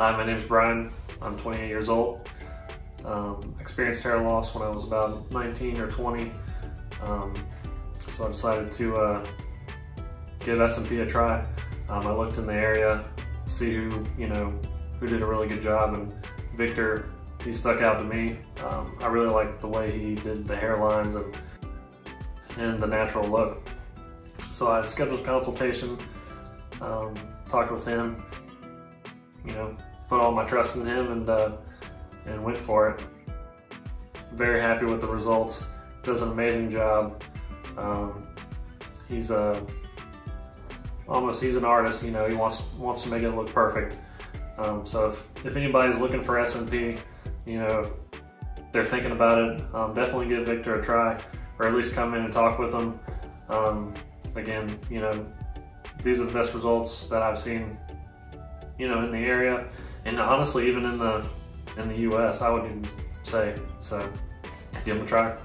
Hi, my name is Brian. I'm 28 years old. Experienced hair loss when I was about 19 or 20. So I decided to give S&P a try. I looked in the area, see who did a really good job, and Victor, he stuck out to me. I really liked the way he did the hairlines and the natural look. So I scheduled a consultation, talked with him, put all my trust in him, and went for it. Very happy with the results. Does an amazing job. He's an artist. He wants to make it look perfect. So if anybody's looking for S&P, if they're thinking about it, definitely give Victor a try, or at least come in and talk with him. Again, these are the best results that I've seen, in the area, and honestly, even in the US, I would even say. So, give him a try.